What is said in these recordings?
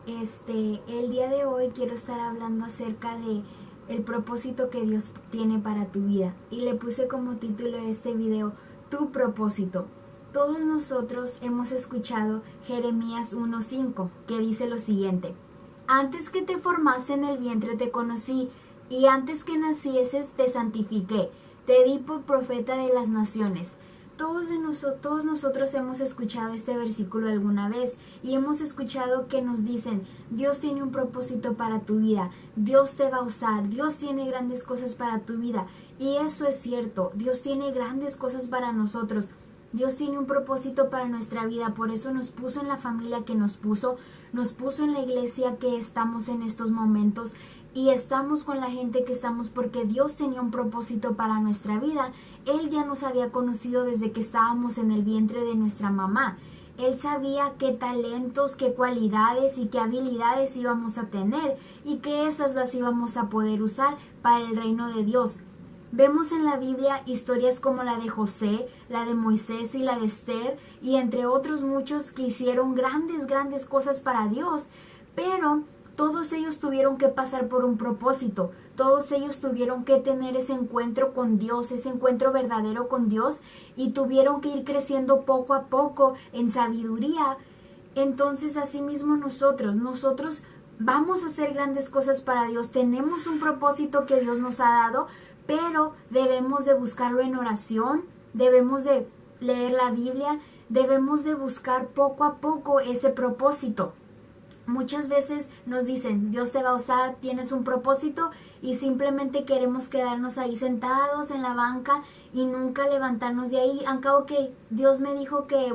El día de hoy quiero estar hablando acerca de el propósito que Dios tiene para tu vida. Y le puse como título a este video, Tu propósito. Todos nosotros hemos escuchado Jeremías 1:5, que dice lo siguiente: Antes que te formase en el vientre te conocí, y antes que nacieses te santifiqué, te di por profeta de las naciones. Todos nosotros hemos escuchado este versículo alguna vez y hemos escuchado que nos dicen: Dios tiene un propósito para tu vida, Dios te va a usar, Dios tiene grandes cosas para tu vida. Y eso es cierto, Dios tiene grandes cosas para nosotros. Dios tiene un propósito para nuestra vida, por eso nos puso en la familia que nos puso en la iglesia que estamos en estos momentos y estamos con la gente que estamos porque Dios tenía un propósito para nuestra vida. Él ya nos había conocido desde que estábamos en el vientre de nuestra mamá. Él sabía qué talentos, qué cualidades y qué habilidades íbamos a tener y que esas las íbamos a poder usar para el reino de Dios. Vemos en la Biblia historias como la de José, la de Moisés y la de Esther, y entre otros muchos que hicieron grandes cosas para Dios, pero todos ellos tuvieron que pasar por un propósito, todos ellos tuvieron que tener ese encuentro con Dios, ese encuentro verdadero con Dios, y tuvieron que ir creciendo poco a poco en sabiduría. Entonces, asimismo nosotros vamos a hacer grandes cosas para Dios, tenemos un propósito que Dios nos ha dado, pero debemos de buscarlo en oración, debemos de leer la Biblia, debemos de buscar poco a poco ese propósito. Muchas veces nos dicen: Dios te va a usar, tienes un propósito, y simplemente queremos quedarnos ahí sentados en la banca y nunca levantarnos de ahí. Al cabo que Dios me dijo que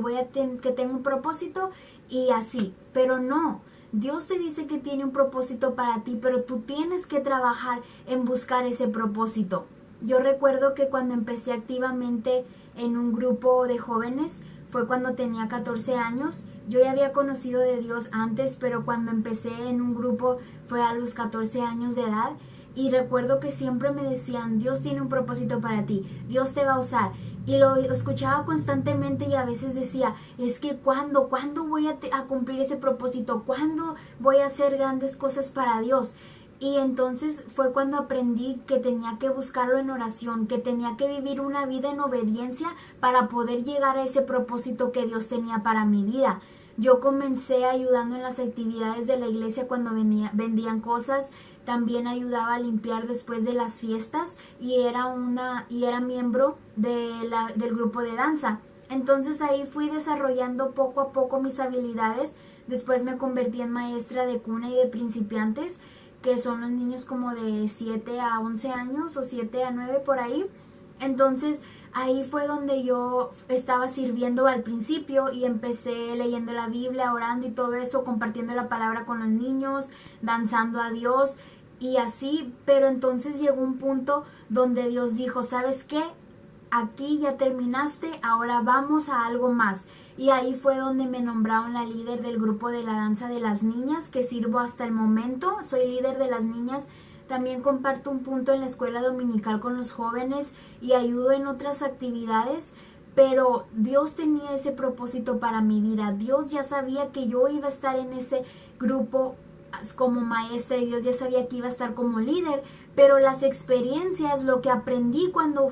que tengo un propósito y así, pero no. Dios te dice que tiene un propósito para ti, pero tú tienes que trabajar en buscar ese propósito. Yo recuerdo que cuando empecé activamente en un grupo de jóvenes fue cuando tenía 14 años. Yo ya había conocido de Dios antes, pero cuando empecé en un grupo fue a los 14 años de edad. Y recuerdo que siempre me decían: Dios tiene un propósito para ti, Dios te va a usar. Y lo escuchaba constantemente y a veces decía: es que ¿cuándo voy a cumplir ese propósito? ¿Cuándo voy a hacer grandes cosas para Dios? Y entonces fue cuando aprendí que tenía que buscarlo en oración, que tenía que vivir una vida en obediencia para poder llegar a ese propósito que Dios tenía para mi vida. Yo comencé ayudando en las actividades de la iglesia cuando vendían cosas, también ayudaba a limpiar después de las fiestas y era miembro del grupo de danza. Entonces ahí fui desarrollando poco a poco mis habilidades. Después me convertí en maestra de cuna y de principiantes, que son los niños como de 7 a 11 años o 7 a 9 por ahí. Entonces ahí fue donde yo estaba sirviendo al principio y empecé leyendo la Biblia, orando y todo eso, compartiendo la palabra con los niños, danzando a Dios y así. Pero entonces llegó un punto donde Dios dijo: ¿sabes qué? Aquí ya terminaste, ahora vamos a algo más. Y ahí fue donde me nombraron la líder del grupo de la danza de las niñas, que sirvo hasta el momento. Soy líder de las niñas. También comparto un punto en la escuela dominical con los jóvenes y ayudo en otras actividades. Pero Dios tenía ese propósito para mi vida. Dios ya sabía que yo iba a estar en ese grupo como maestra y Dios ya sabía que iba a estar como líder, pero las experiencias, lo que aprendí cuando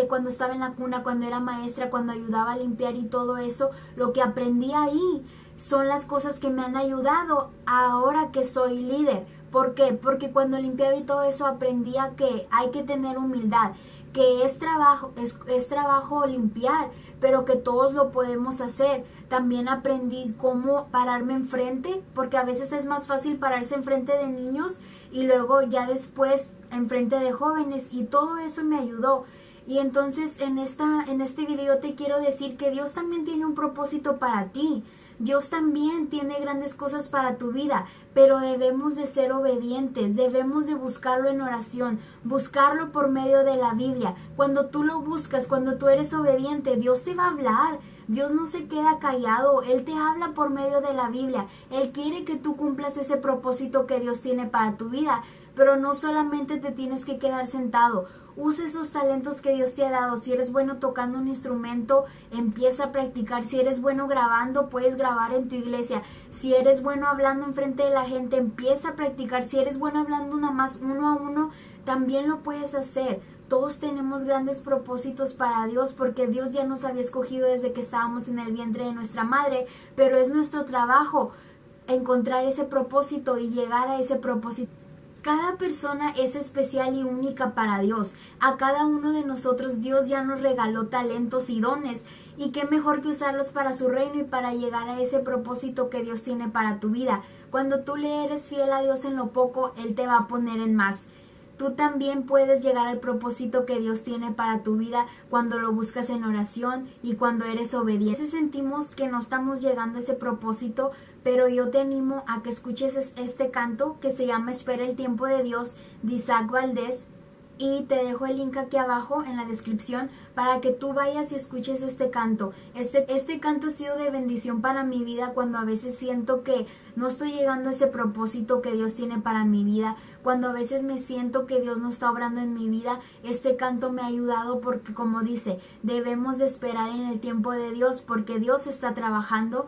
cuando estaba en la cuna, cuando era maestra, cuando ayudaba a limpiar y todo eso, lo que aprendí ahí son las cosas que me han ayudado ahora que soy líder. ¿Por qué? Porque cuando limpiaba y todo eso aprendía que hay que tener humildad, que es trabajo limpiar, pero que todos lo podemos hacer. También aprendí cómo pararme enfrente, porque a veces es más fácil pararse enfrente de niños y luego ya después enfrente de jóvenes, y todo eso me ayudó. Y entonces en este video te quiero decir que Dios también tiene un propósito para ti. Dios también tiene grandes cosas para tu vida, pero debemos de ser obedientes, debemos de buscarlo en oración, buscarlo por medio de la Biblia. Cuando tú lo buscas, cuando tú eres obediente, Dios te va a hablar. Dios no se queda callado, Él te habla por medio de la Biblia. Él quiere que tú cumplas ese propósito que Dios tiene para tu vida, pero no solamente te tienes que quedar sentado. Usa esos talentos que Dios te ha dado. Si eres bueno tocando un instrumento, empieza a practicar. Si eres bueno grabando, puedes grabar en tu iglesia. Si eres bueno hablando enfrente de la gente, empieza a practicar. Si eres bueno hablando nada más uno a uno, también lo puedes hacer. Todos tenemos grandes propósitos para Dios, porque Dios ya nos había escogido desde que estábamos en el vientre de nuestra madre, pero es nuestro trabajo encontrar ese propósito y llegar a ese propósito. Cada persona es especial y única para Dios. A cada uno de nosotros Dios ya nos regaló talentos y dones, y qué mejor que usarlos para su reino y para llegar a ese propósito que Dios tiene para tu vida. Cuando tú le eres fiel a Dios en lo poco, Él te va a poner en más. Tú también puedes llegar al propósito que Dios tiene para tu vida cuando lo buscas en oración y cuando eres obediente. A veces sentimos que no estamos llegando a ese propósito, pero yo te animo a que escuches este canto que se llama Espera el tiempo de Dios, de Isaac Valdés. Y te dejo el link aquí abajo en la descripción para que tú vayas y escuches este canto. Este canto ha sido de bendición para mi vida cuando a veces siento que no estoy llegando a ese propósito que Dios tiene para mi vida. Cuando a veces me siento que Dios no está obrando en mi vida, este canto me ha ayudado porque, como dice, debemos de esperar en el tiempo de Dios porque Dios está trabajando.